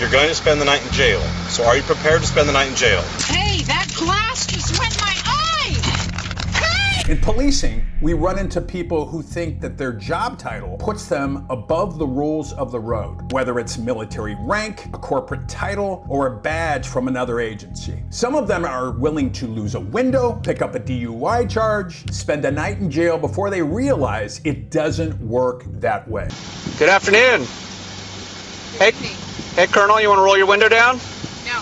You're going to spend the night in jail. So are you prepared to spend the night in jail? Hey, that glass just went in my eye! Hey! In policing, we run into people who think that their job title puts them above the rules of the road, whether it's military rank, a corporate title, or a badge from another agency. Some of them are willing to lose a window, pick up a DUI charge, spend a night in jail before they realize it doesn't work that way. Good afternoon. Hey, Colonel, you want to roll your window down? No.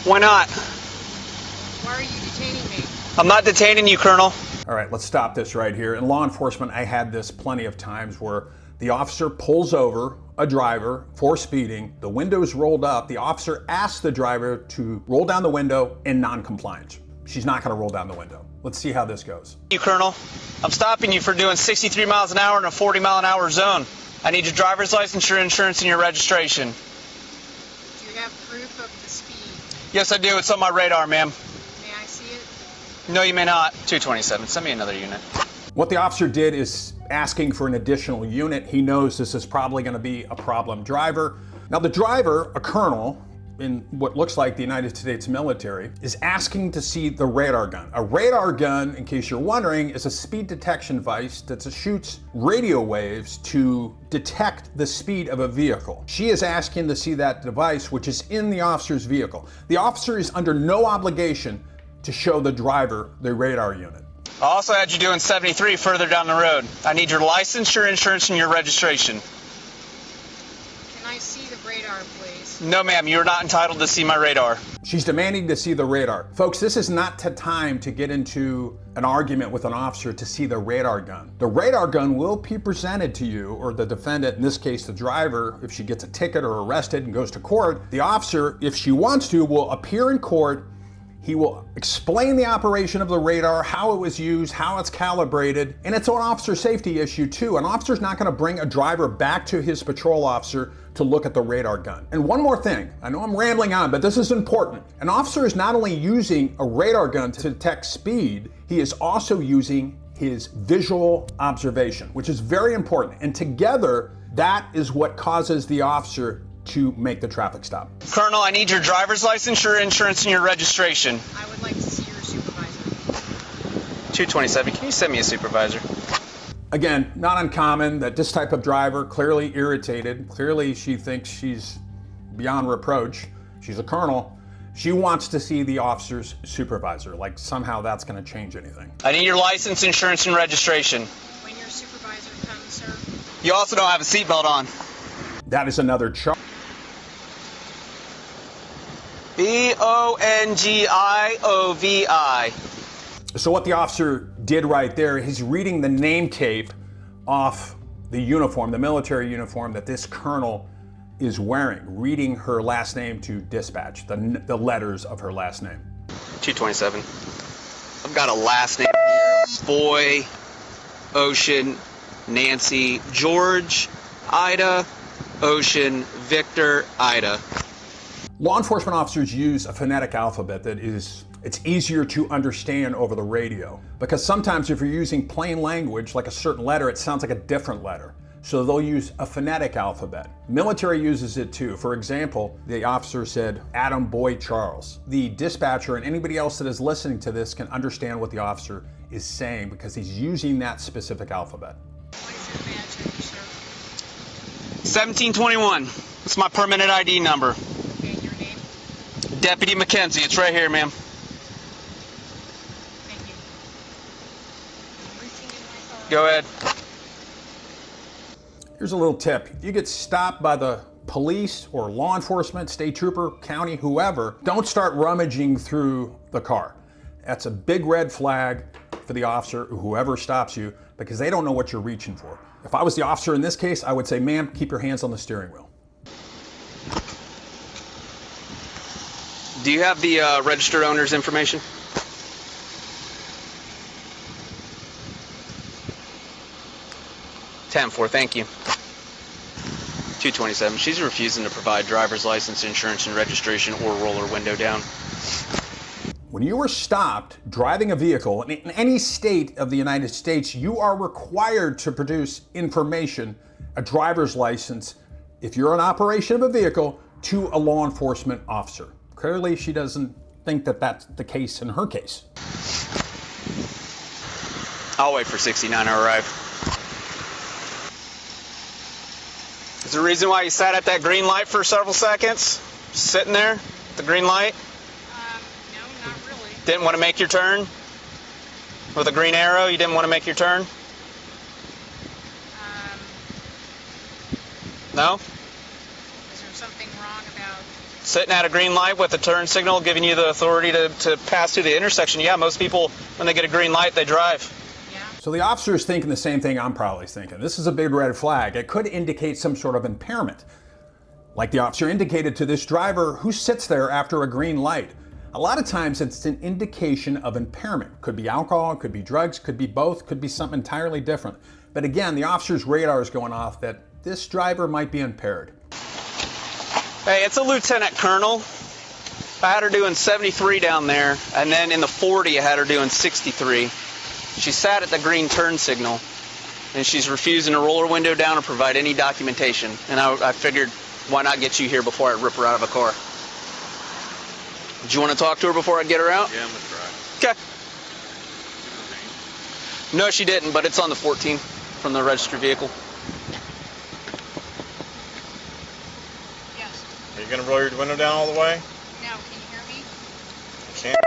Why not? Why are you detaining me? I'm not detaining you, Colonel. All right, let's stop this right here. In law enforcement, I had this plenty of times where the officer pulls over a driver for speeding, the window's rolled up, the officer asks the driver to roll down the window in non-compliance. She's not gonna roll down the window. Let's see how this goes. You, Colonel. I'm stopping you for doing 63 miles an hour in a 40 mile an hour zone. I need your driver's license, your insurance, and your registration. Do you have proof of the speed? Yes, I do. It's on my radar, ma'am. May I see it? No, you may not. 227. Send me another unit. What the officer did is asking for an additional unit. He knows this is probably gonna be a problem driver. Now the driver, a colonel in what looks like the United States military, is asking to see the radar gun. A radar gun, in case you're wondering, is a speed detection device that shoots radio waves to detect the speed of a vehicle. She is asking to see that device, which is in the officer's vehicle. The officer is under no obligation to show the driver the radar unit. I also had you doing 73 further down the road. I need your license, your insurance, and your registration. Can I see the radar, please? No, ma'am, you're not entitled to see my radar. She's demanding to see the radar. Folks, this is not the time to get into an argument with an officer to see the radar gun. The radar gun will be presented to you, or the defendant, in this case the driver, if she gets a ticket or arrested and goes to court. The officer, if she wants to, will appear in court. He will explain the operation of the radar, how it was used, how it's calibrated, and it's an officer safety issue too. An officer's not gonna bring a driver back to his patrol officer to look at the radar gun. And one more thing, I know I'm rambling on, but this is important. An officer is not only using a radar gun to detect speed, he is also using his visual observation, which is very important. And together, that is what causes the officer to make the traffic stop. Colonel, I need your driver's license, your insurance, and your registration. I would like to see your supervisor. 227, can you send me a supervisor? Again, not uncommon that this type of driver, clearly irritated, clearly she thinks she's beyond reproach, she's a colonel, she wants to see the officer's supervisor, like somehow that's gonna change anything. I need your license, insurance, and registration. When your supervisor comes, sir. You also don't have a seatbelt on. That is another charge. Bongiovi. So what the officer did right there, he's reading the name tape off the uniform, the military uniform that this colonel is wearing, reading her last name to dispatch, the letters of her last name. 227. I've got a last name here. Boy, Ocean, Nancy, George, Ida, Ocean, Victor, Ida. Law enforcement officers use a phonetic alphabet that it's easier to understand over the radio, because sometimes if you're using plain language, like a certain letter, it sounds like a different letter. So they'll use a phonetic alphabet. Military uses it too. For example, the officer said, Adam Boy Charles. The dispatcher and anybody else that is listening to this can understand what the officer is saying because he's using that specific alphabet. What is your badge number, sir? 1721. It's my permanent ID number. Okay, your name? Deputy McKenzie. It's right here, ma'am. Thank you. Everything in my phone. Go ahead. Here's a little tip. You get stopped by the police or law enforcement, state trooper, county, whoever, don't start rummaging through the car. That's a big red flag for the officer or whoever stops you because they don't know what you're reaching for. If I was the officer in this case, I would say, ma'am, keep your hands on the steering wheel. Do you have the registered owner's information? Ten-4, thank you. 227. She's refusing to provide driver's license, insurance, and registration or roll her window down. When you are stopped driving a vehicle in any state of the United States, you are required to produce information, a driver's license. If you're in operation of a vehicle, to a law enforcement officer. Clearly, she doesn't think that that's the case in her case. I'll wait for 69 to arrive. Is there a reason why you sat at that green light for several seconds? Sitting there, the green light? No, not really. Didn't want to make your turn? With a green arrow, you didn't want to make your turn? No? Is there something wrong about... Sitting at a green light with a turn signal giving you the authority to pass through the intersection. Yeah, most people, when they get a green light, they drive. Yeah. So the officer is thinking the same thing I'm probably thinking. This is a big red flag. It could indicate some sort of impairment. Like the officer indicated to this driver who sits there after a green light. A lot of times it's an indication of impairment. Could be alcohol, could be drugs, could be both, could be something entirely different. But again, the officer's radar is going off that this driver might be impaired. Hey, it's a lieutenant colonel. I had her doing 73 down there, and then in the 40 I had her doing 63. She sat at the green turn signal, and she's refusing to roll her window down or provide any documentation. And I figured, why not get you here before I rip her out of a car? Do you want to talk to her before I get her out? Yeah, I'm gonna try. Okay. No, she didn't, but it's on the 14 from the registered vehicle. Yes. Are you gonna roll your window down all the way? No, can you hear me? Can't.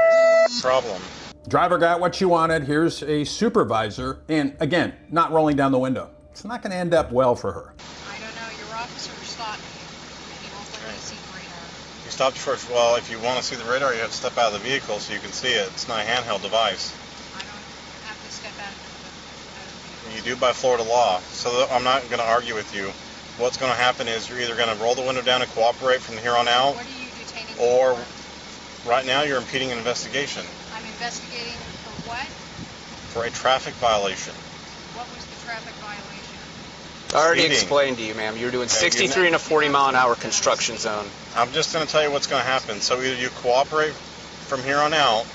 Problem. Driver got what she wanted. Here's a supervisor. And again, not rolling down the window. It's not going to end up well for her. I don't know. Your officer stopped me, and he won't let me see the radar. You stopped first. Well, if you want to see the radar, you have to step out of the vehicle so you can see it. It's not a handheld device. I don't have to step out of the You do by Florida law. So I'm not going to argue with you. What's going to happen is you're either going to roll the window down and cooperate from here on out, What are you detaining me or for? right now you're impeding an investigation I'm investigating for what? for a traffic violation. What was the traffic violation? I already Speeding. explained to you, ma'am. You're doing Okay, 63 in a 40-mile-an-hour construction zone. I'm just going to tell you what's going to happen. So either you cooperate from here on out,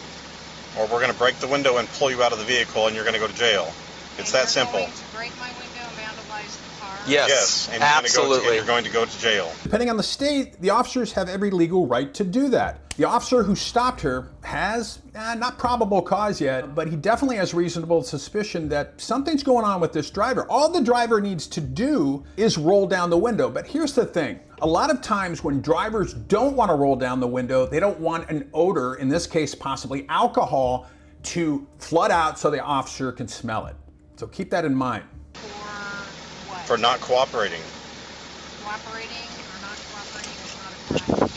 or we're going to break the window and pull you out of the vehicle and you're going to go to jail. It's And that simple. You're going to break my window and vandalize the car? Yes, And absolutely. you're going to go to jail. Depending on the state, the officers have every legal right to do that. The officer who stopped her has not probable cause yet, but he definitely has reasonable suspicion that something's going on with this driver. All the driver needs to do is roll down the window. But here's the thing. A lot of times when drivers don't want to roll down the window, they don't want an odor, in this case possibly alcohol, to flood out so the officer can smell it. So keep that in mind. For what? For not cooperating. Cooperating or not cooperating is not a crime.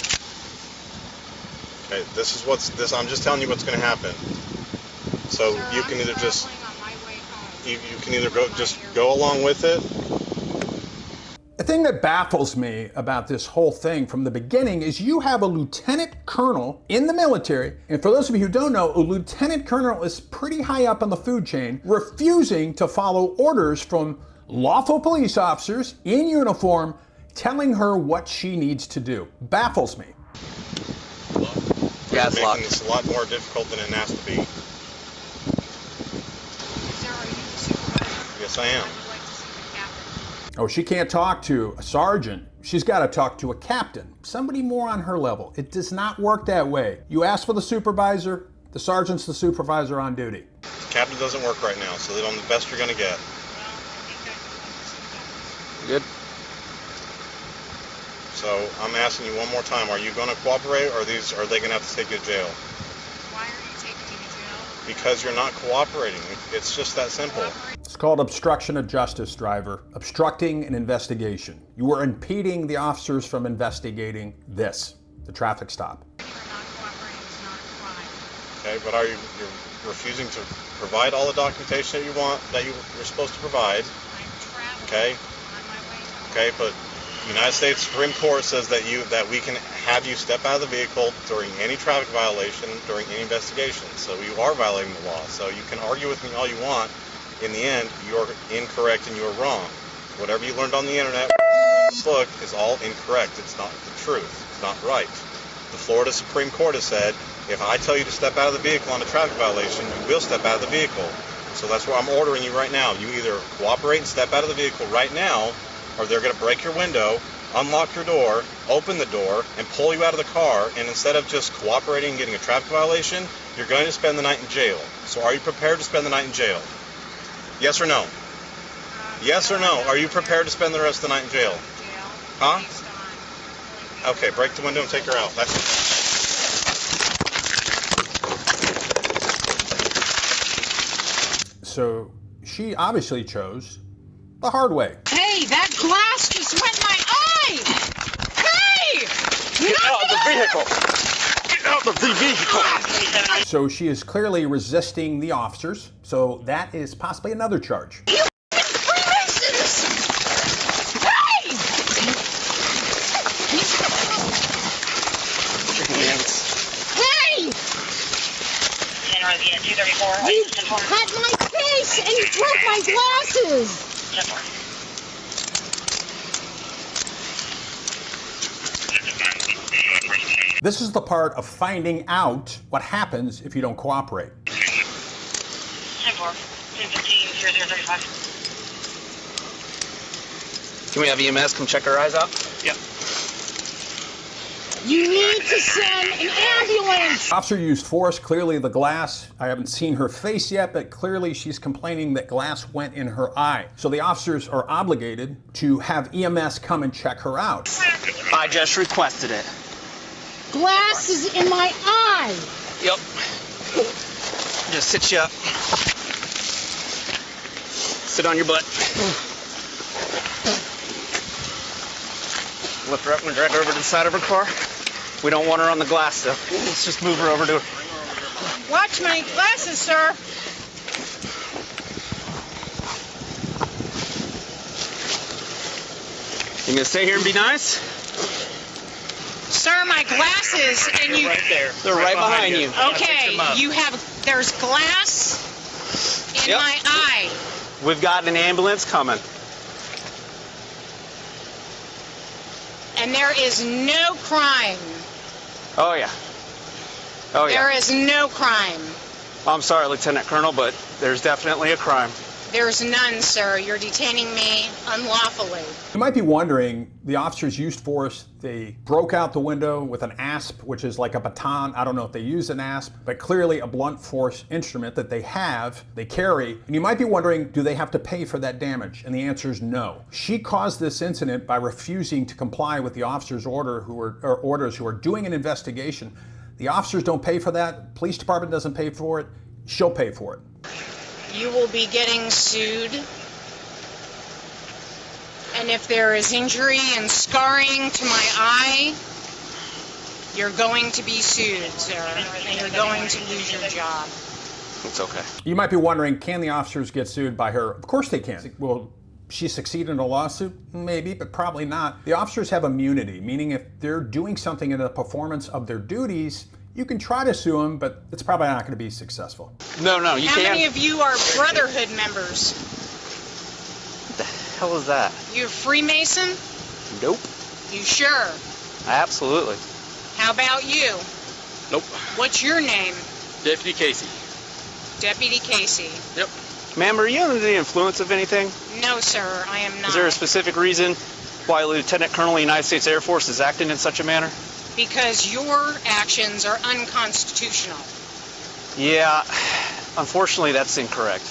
Okay, I'm just telling you what's going to happen. So Sir, you can I'm either just traveling on my way home. you can either go along with it. The thing that baffles me about this whole thing from the beginning is you have a lieutenant colonel in the military, and for those of you who don't know, a lieutenant colonel is pretty high up on the food chain, refusing to follow orders from lawful police officers in uniform telling her what she needs to do. Baffles me. Yeah, it's Making locked. this a lot more difficult than it has to be. Sir, are you the supervisor? Yes, I am. I would like to see the captain. Oh, she can't talk to a sergeant. She's got to talk to a captain, somebody more on her level. It does not work that way. You ask for the supervisor, the sergeant's the supervisor on duty. Captain doesn't work right now, so the best you're going to get. Well, I think I would like to see the captain. Good. So I'm asking you one more time: are you going to cooperate, or are they going to have to take you to jail? Why are you taking me to jail? Because you're not cooperating. It's just that simple. Cooperate? It's called obstruction of justice, driver. Obstructing an investigation. You are impeding the officers from investigating this, the traffic stop. You're not cooperating is not a crime. Okay, but you're refusing to provide all the documentation that you want, that you're supposed to provide. I'm traveling Okay. on my way home. Okay, but the United States Supreme Court says that we can have you step out of the vehicle during any traffic violation, during any investigation. So you are violating the law. So you can argue with me all you want. In the end, you're incorrect and you're wrong. Whatever you learned on the internet, book is all incorrect. It's not the truth. It's not right. The Florida Supreme Court has said, if I tell you to step out of the vehicle on a traffic violation, you will step out of the vehicle. So that's what I'm ordering you right now. You either cooperate and step out of the vehicle right now, or they're going to break your window unlock your door, open the door, and pull you out of the car, and instead of just cooperating and getting a traffic violation, you're going to spend the night in jail. So are you prepared to spend the night in jail? Yes or no? Yes or no? Are you prepared to spend the rest of the night in jail? Huh? Okay, break the window and take her out. That's it. So she obviously chose the hard way. Hey, that glass just went in my eye! Hey! Get out of the vehicle! Get out of the vehicle! So she is clearly resisting the officers. So that is possibly another charge. You Freemasons! Hey! Hey! You cut my face and you broke my glasses! This is the part of finding out what happens if you don't cooperate. 10-4, 10-15, 0035. Can we have EMS come check our eyes out? Yep. You need to send an ambulance! Officer used force, clearly the glass. I haven't seen her face yet, but clearly she's complaining that glass went in her eye. So the officers are obligated to have EMS come and check her out. I just requested it. Glass is in my eye! Yep. Just sit you up. Sit on your butt. Lift her up and drag her over to the side of her car. We don't want her on the glass, though. Let's just move her over to her. Watch my glasses, sir. You gonna stay here and be nice? Sir, my glasses, and you... Right there. They're right behind you. Okay, you have... There's glass in Yep. my eye. We've got an ambulance coming. And there is no crime. Oh, yeah. Oh, yeah. There is no crime. I'm sorry, Lieutenant Colonel, but there's definitely a crime. There's none, sir. You're detaining me unlawfully. You might be wondering, the officers used force. They broke out the window with an asp, which is like a baton. I don't know if they use an asp, but clearly a blunt force instrument that they carry. And you might be wondering, do they have to pay for that damage? And the answer is no. She caused this incident by refusing to comply with the officers' orders who are doing an investigation. The officers don't pay for that. Police department doesn't pay for it. She'll pay for it. You will be getting sued. And if there is injury and scarring to my eye, you're going to be sued, sir. And you're going to lose your job. It's okay. You might be wondering, can the officers get sued by her? Of course they can. Will she succeed in a lawsuit? Maybe, but probably not. The officers have immunity, meaning if they're doing something in the performance of their duties, you can try to sue them, but it's probably not going to be successful. No, you How can't. many of you are Brotherhood members? What the hell is that? You a Freemason? Nope. You sure? Absolutely. How about you? Nope. What's your name? Deputy Casey. Deputy Casey. Yep. Ma'am, are you under the influence of anything? No, sir, I am not. Is there a specific reason why Lieutenant Colonel of the United States Air Force is acting in such a manner? Because your actions are unconstitutional. Yeah, unfortunately, that's incorrect.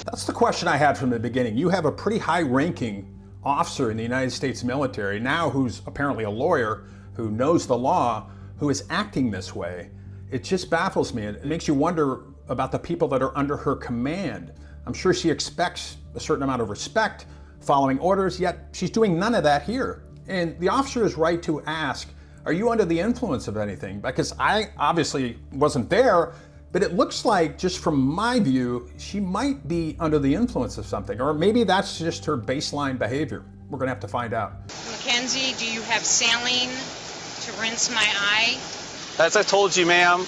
That's the question I had from the beginning. You have a pretty high-ranking officer in the United States military now who's apparently a lawyer, who knows the law, who is acting this way. It just baffles me. It makes you wonder about the people that are under her command. I'm sure she expects a certain amount of respect, following orders, yet she's doing none of that here. And the officer is right to ask, are you under the influence of anything? Because I obviously wasn't there, but it looks like, just from my view, she might be under the influence of something, or maybe that's just her baseline behavior. We're gonna have to find out. Mackenzie, do you have saline to rinse my eye? As I told you, ma'am,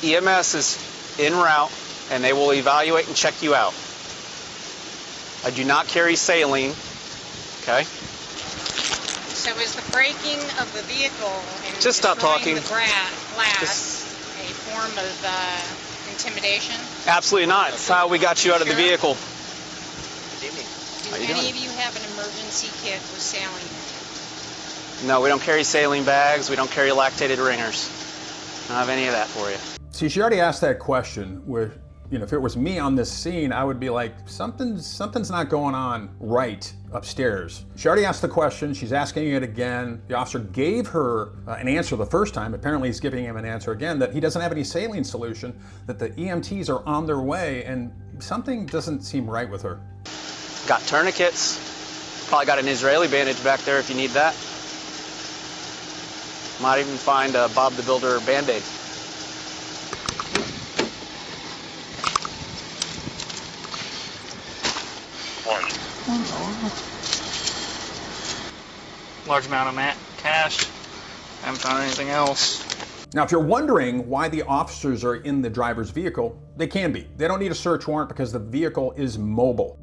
EMS is en route, and they will evaluate and check you out. I do not carry saline, okay? So is the breaking of the vehicle and Just stop destroying talking. the glass a form of intimidation? Absolutely not. It's how we got you out of the Sure. vehicle. Do How you any doing? of you have an emergency kit with saline? No, we don't carry saline bags. We don't carry lactated ringers. I don't have any of that for you. See, she already asked that question where, you know, if it was me on this scene, I would be like, something's not going on right upstairs. She already asked the question. She's asking it again. The officer gave her an answer the first time. Apparently he's giving him an answer again that he doesn't have any saline solution, that the EMTs are on their way, and something doesn't seem right with her. Got tourniquets. Probably got an Israeli bandage back there if you need that. Might even find a Bob the Builder Band-Aid. Large amount of cash. Haven't found anything else. Now, if you're wondering why the officers are in the driver's vehicle, they can be. They don't need a search warrant because the vehicle is mobile.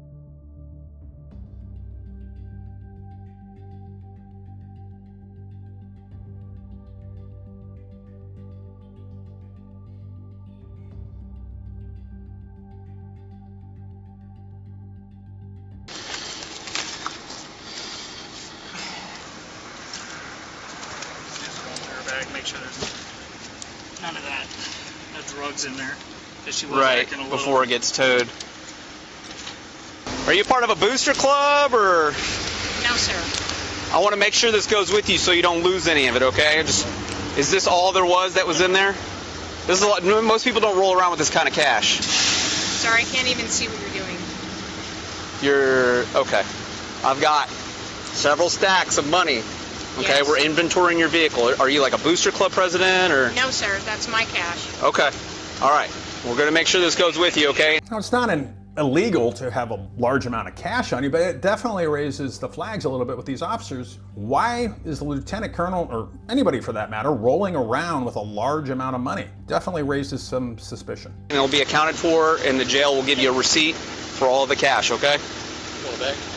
Make sure there's none of that, no drugs in there. She was Right, acting a little... before it gets towed. Are you part of a booster club, or? No, sir. I want to make sure this goes with you so you don't lose any of it, okay? Is this all there was that was in there? This is a lot. Most people don't roll around with this kind of cash. Sorry, I can't even see what you're doing. Okay. I've got several stacks of money. Okay, Yes. We're inventorying your vehicle. Are you like a booster club president, or? No, sir, that's my cash. Okay. All right. We're going to make sure this goes with you, okay? Now, it's not illegal to have a large amount of cash on you, but it definitely raises the flags a little bit with these officers. Why is the lieutenant colonel, or anybody for that matter, rolling around with a large amount of money? Definitely raises some suspicion. And it'll be accounted for, and the jail will give you a receipt for all of the cash, okay?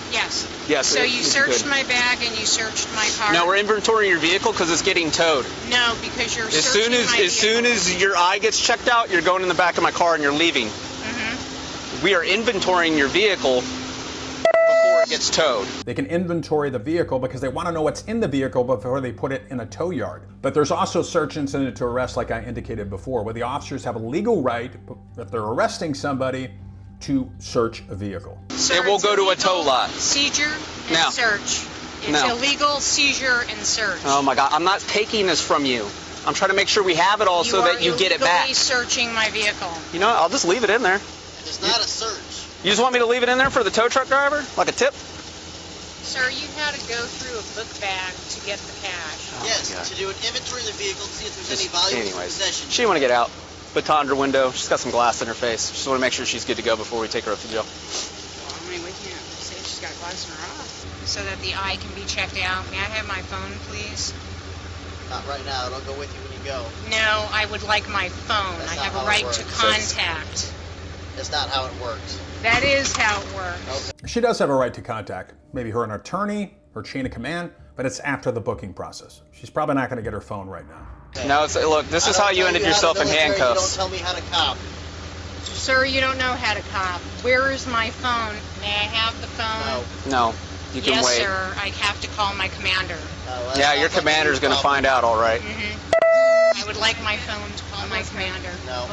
Yes. Yes. So you it's searched good. my bag and you searched my car? No, we're inventorying your vehicle because it's getting towed. No, because you're As searching my vehicle. soon as your eye gets checked out, you're going in the back of my car and you're leaving. Mm-hmm. We are inventorying your vehicle before it gets towed. They can inventory the vehicle because they want to know what's in the vehicle before they put it in a tow yard. But there's also search incident to arrest, like I indicated before, where the officers have a legal right, if they're arresting somebody, to search a vehicle. Sir, It will it's go to a illegal tow lot. Seizure and No. search. It's No. illegal seizure and search. Oh my God, I'm not taking this from you. I'm trying to make sure we have it all so that you get it back. You are illegally searching my vehicle. You know what? I'll just leave it in there. It's not a search. You just want me to leave it in there for the tow truck driver? Like a tip? Sir, you had to go through a book bag to get the cash. Oh Yes, my God. to do an inventory of the vehicle to see if there's any valuable possessions. She didn't want to get out. Batoned her window. She's got some glass in her face. Just want to make sure she's good to go before we take her up to jail. Well, I mean, we can't say she's got glass in her eye. So that the eye can be checked out. May I have my phone, please? Not right now. It'll go with you when you go. No, I would like my phone. That's I not have a how it right to works. contact. That's not how it works. That is how it works. Okay. She does have a right to contact, maybe her an attorney, her chain of command, but it's after the booking process. She's probably not going to get her phone right now. No, look, this is how you ended yourself in handcuffs. You don't tell me how to cop. Sir, you don't know how to cop. Where is my phone? May I have the phone? No. No, you can Yes, wait. sir. I have to call my commander. That's Yeah, not your like commander's your going to problem. find out, all right. I would like my phone to call my commander. No.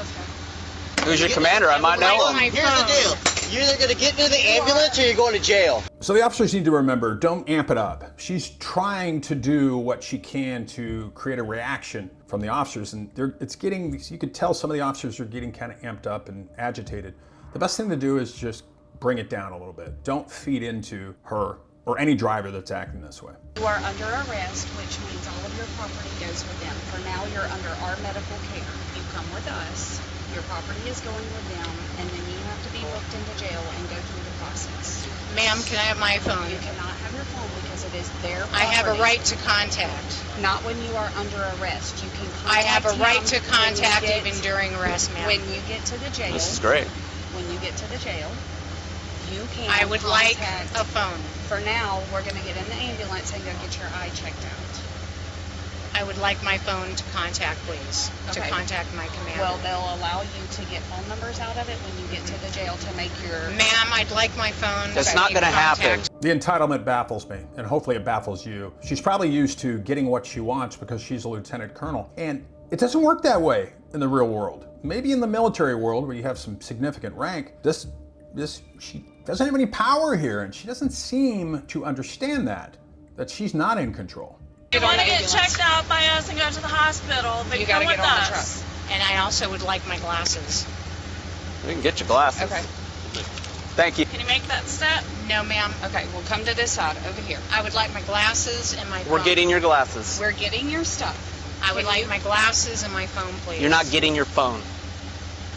Who's your commander? I might know him. My Here's the deal. You're either going to get into the ambulance or you're going to jail. So the officers need to remember, don't amp it up. She's trying to do what she can to create a reaction from the officers, and it's getting, you could tell some of the officers are getting kind of amped up and agitated. The best thing to do is just bring it down a little bit. Don't feed into her or any driver that's acting this way. You are under arrest, which means all of your property goes with them. For now, you're under our medical care. You come with us, your property is going with them, and then you have to be booked into jail and go through the process. Ma'am, can I have my phone? You cannot have your phone because it is their property. I have a right to contact. Not when you are under arrest. You can contact I have a right him to when you contact get- even during arrest, ma'am. When you get to the jail. This is great. When you get to the jail, you can I would like contact- a phone. For now, we're going to get in the ambulance and go get your eye checked out. I would like my phone to contact, please. To Okay. contact my commander. Well, they'll allow you to get phone numbers out of it when you get to the jail to make your... Ma'am, I'd like my phone. That's to not be going to happen. contact. The entitlement baffles me, and hopefully it baffles you. She's probably used to getting what she wants because she's a lieutenant colonel, and it doesn't work that way in the real world. Maybe in the military world where you have some significant rank, she doesn't have any power here, and she doesn't seem to understand that she's not in control. You want to get checked out by us and go to the hospital, but You come gotta with get on the us. truck. And I also would like my glasses. We can get your glasses. Okay. Thank you. Can you make that step? No, ma'am. Okay, we'll come to this side, over here. I would like my glasses and my phone. We're getting your glasses. We're getting your stuff. I would like my glasses and my phone, please. You're not getting your phone.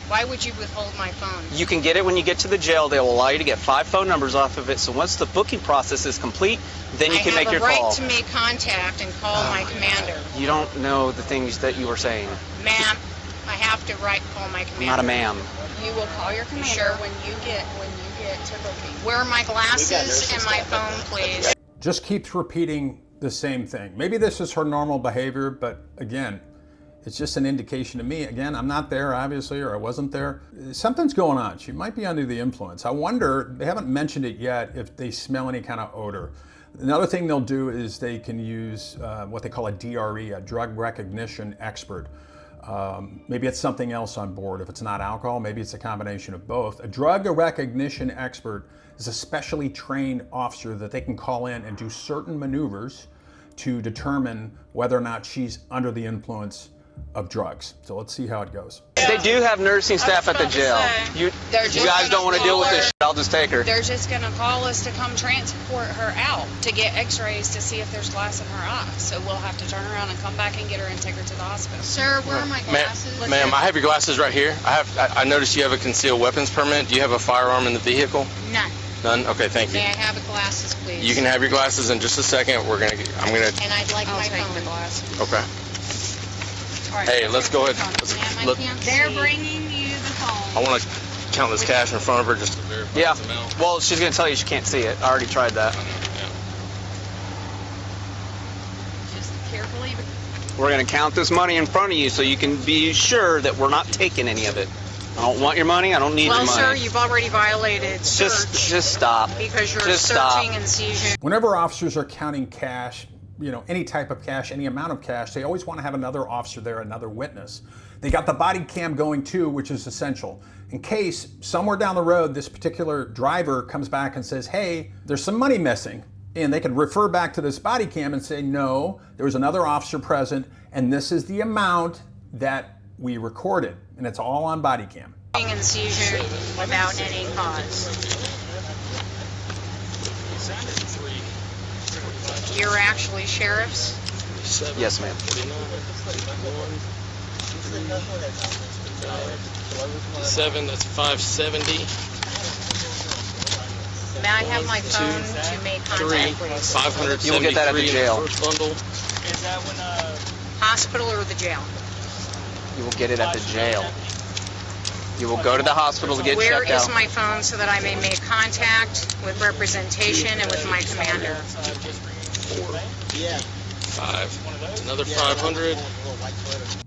Why would you withhold my phone? You can get it when you get to the jail. They will allow you to get 5 phone numbers off of it. So once the booking process is complete, then you can make your I have call. a right to make contact and call my commander. You don't know the things that you were saying. Ma'am, I have to call my commander. I'm not a ma'am. You will call your commander Sure. when you get to booking. Where are my glasses and my phone, please? Just keeps repeating the same thing. Maybe this is her normal behavior, but again, it's just an indication to me. Again, I'm not there, obviously, or I wasn't there. Something's going on. She might be under the influence. I wonder, they haven't mentioned it yet, if they smell any kind of odor. Another thing they'll do is they can use what they call a DRE, a drug recognition expert. Maybe it's something else on board. If it's not alcohol, maybe it's a combination of both. A drug recognition expert is a specially trained officer that they can call in and do certain maneuvers to determine whether or not she's under the influence of drugs. So let's see how it goes. They do have nursing staff at the about to jail. say. You They're just guys don't gonna want to deal call with this her. shit. I'll just take her. They're just going to call us to come transport her out to get x-rays to see if there's glass in her eye. So we'll have to turn around and come back and get her and take her to the hospital. Sir, where are my glasses? Ma'am, I have your glasses right here. I noticed you have a concealed weapons permit. Do you have a firearm in the vehicle? None. None? Okay, thank you. May I have the glasses, please? You can have your glasses in just a second. I'm gonna. And I'd like I'll my take phone. the glasses. Okay. All right. Hey, let's go ahead. Ma'am, I Look, can't They're see. bringing you the phone. I want to count this cash in front of her just to verify Yeah. its amount. Well, she's going to tell you she can't see it. I already tried that. Just carefully. We're going to count this money in front of you so you can be sure that we're not taking any of it. I don't want your money. I don't need Well, your money. sir, you've already violated search just stop. because you're Just searching stop. and seizure. Whenever officers are counting cash, any type of cash, any amount of cash, they always want to have another officer there, another witness. They got the body cam going too, which is essential. In case somewhere down the road, this particular driver comes back and says, hey, there's some money missing. And they can refer back to this body cam and say, no, there was another officer present, and this is the amount that we recorded. And it's all on body cam. And seizure without any cause. You're actually sheriffs? Yes, ma'am. 7, that's 570. May I have my phone to make 3, contact, please? 573. You will get that at the jail. In the first bundle. Is that when, Hospital or the jail? You will get it at the jail. You will go to the hospital to get Where checked is out. my phone so that I may make contact with representation and with my commander? 5. Another 500.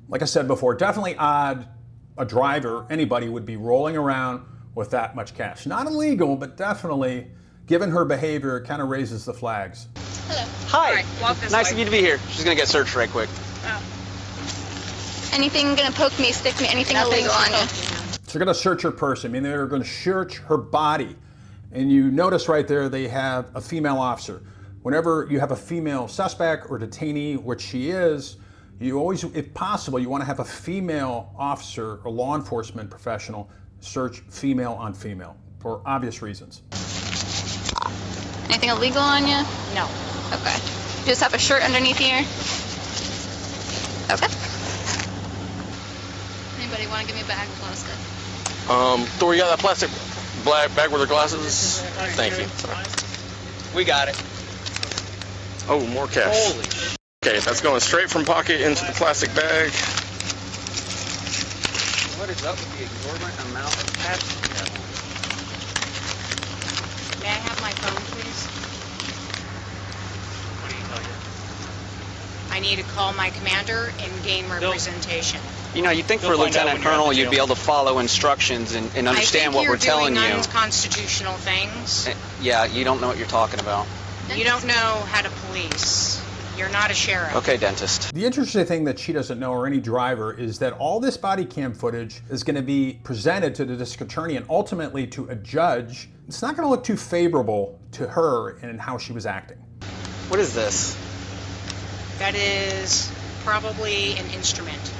Like I said before, definitely odd a driver, anybody would be rolling around with that much cash. Not illegal, but definitely, given her behavior, it kind of raises the flags. Hi. All right, walk this Nice way. of you to be here. She's going to get searched right quick. Anything gonna poke me, stick me, anything illegal on you? So they're going to search her person. I mean, they're going to search her body. And you notice right there they have a female officer. Whenever you have a female suspect or detainee, which she is, you always, if possible, you want to have a female officer or law enforcement professional search female on female for obvious reasons. Anything illegal on you? No. Okay. You just have a shirt underneath here? Okay. Anybody want to give me a bag with a lot of stuff? Thor, you got that plastic black bag with her glasses? Thank you. We got it. Oh, more cash. Holy Okay, that's going straight from pocket into the plastic bag. What is up with the exorbitant amount of cash? May I have my phone, please? what do you tell you? I need to call my commander and gain representation. You know, you'd think for a You'll find out lieutenant when you're at colonel the you'd jail. be able to follow instructions and understand what we're telling I think you. you're doing unconstitutional things. Yeah, you don't know what you're talking about. You don't know how to police. You're not a sheriff. Okay, dentist. The interesting thing that she doesn't know, or any driver, is that all this body cam footage is going to be presented to the district attorney and ultimately to a judge. It's not going to look too favorable to her in how she was acting. What is this? That is probably an instrument.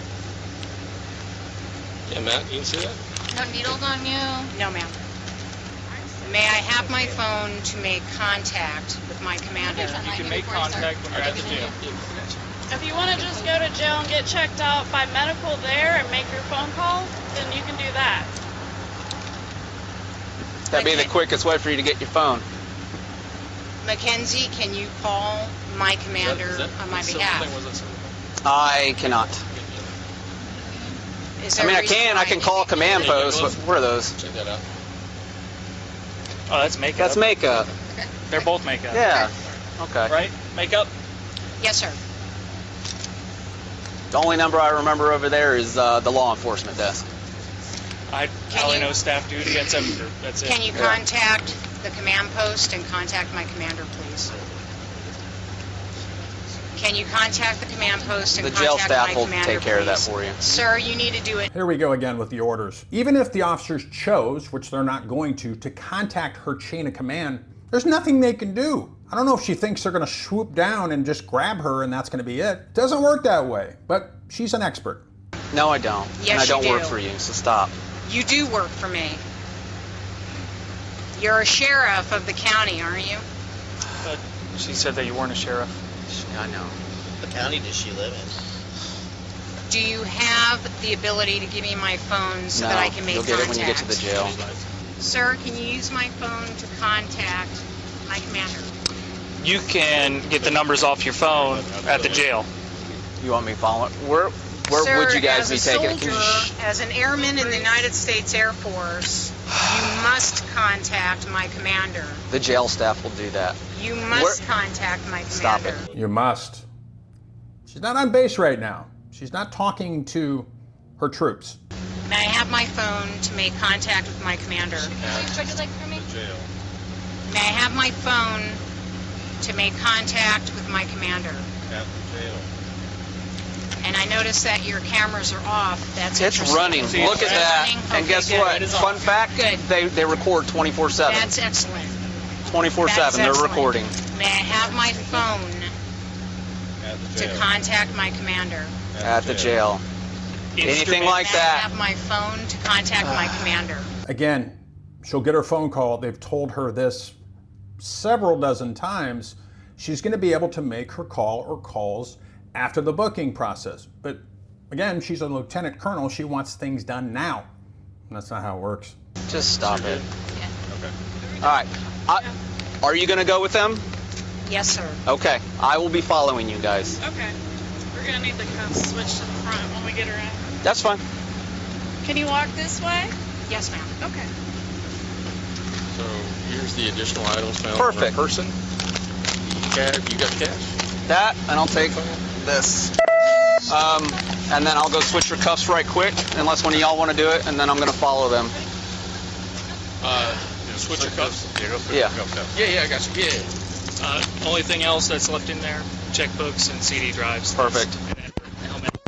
Yeah, Matt, you can see that? No needles on you. No, ma'am. May I have my phone to make contact with my commander? You can make contact when you're at the jail. If you want to just go to jail and get checked out by medical there and make your phone call, then you can do that. That'd be the quickest way for you to get your phone. Mackenzie, can you call my commander on my behalf? I cannot. Is I there mean, a I reason can. why I can call command post, but what are those? Check that out. Oh, that's makeup. That's makeup. They're both makeup. Yeah. Okay. Right? Makeup? Yes, sir. The only number I remember over there is the law enforcement desk. I only know staff duty. That's it. Can you contact the command post and contact my commander, please? Can you contact the command post and The jail contact staff my will commander, take care of that please? for you. Sir, you need to do it. Here we go again with the orders. Even if the officers chose, which they're not going to contact her chain of command, there's nothing they can do. I don't know if she thinks they're going to swoop down and just grab her and that's going to be it. Doesn't work that way, but she's an expert. No, I don't. Yes, and I don't you work do. for you, so stop. You do work for me. You're a sheriff of the county, aren't you? But she said that you weren't a sheriff. I know. What county does she live in? Do you have the ability to give me my phone so No, that I can make you'll get contact? it when you get to the jail. Sir, can you use my phone to contact my commander? You can get the numbers off your phone at the jail. You want me following? Where Sir, would you guys as be a taking it? Can soldier, you as an airman in the United States Air Force, you must contact my commander. The jail staff will do that. You must contact my commander. Stop it. You must. She's not on base right now. She's not talking to her troops. May I have my phone to make contact with my commander? May I have my phone to make contact with my commander? At the jail. And I notice that your cameras are off. That's It's interesting. running. See, Look it's at that. running? And Okay, guess good. what? It is Fun on. fact, Good. they record 24/7. That's excellent. 24/7. That's They're excellent. recording. May I have my phone At the to jail. contact my commander? At the jail. Anything like May I that. have my phone to contact my commander? Again, she'll get her phone call. They've told her this several dozen times. She's going to be able to make her call or calls after the booking process. But again, she's a lieutenant colonel. She wants things done now. And that's not how it works. Just stop it. Okay. All right. Are you going to go with them? Yes, sir. Okay. I will be following you guys. Okay. We're going to need the cuffs switched to the front when we get her in. That's fine. Can you walk this way? Yes, ma'am. Okay. So here's the additional items found Perfect. on a person. You got cash? That, and I'll take this. And then I'll go switch your cuffs right quick, unless one of y'all want to do it, and then I'm going to follow them. Switch your cuffs? Yeah. Yeah, I got you. Yeah. Only thing else that's left in there, checkbooks and CD drives. Perfect. And then helmet.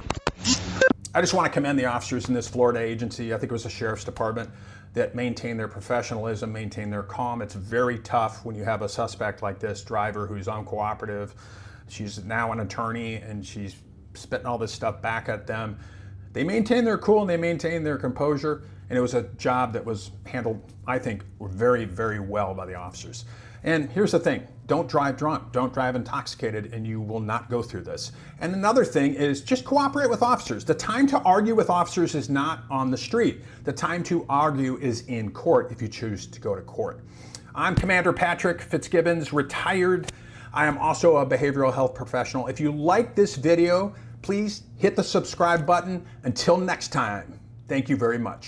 I just want to commend the officers in this Florida agency. I think it was the Sheriff's Department that maintained their professionalism, maintained their calm. It's very tough when you have a suspect like this driver who's uncooperative. She's now an attorney and she's spitting all this stuff back at them. They maintained their cool and they maintained their composure, and it was a job that was handled, I think, very, very well by the officers. And here's the thing, don't drive drunk, don't drive intoxicated, and you will not go through this. And another thing is just cooperate with officers. The time to argue with officers is not on the street. The time to argue is in court if you choose to go to court. I'm Commander Patrick Fitzgibbons, retired. I am also a behavioral health professional. If you like this video, please hit the subscribe button. Until next time, thank you very much.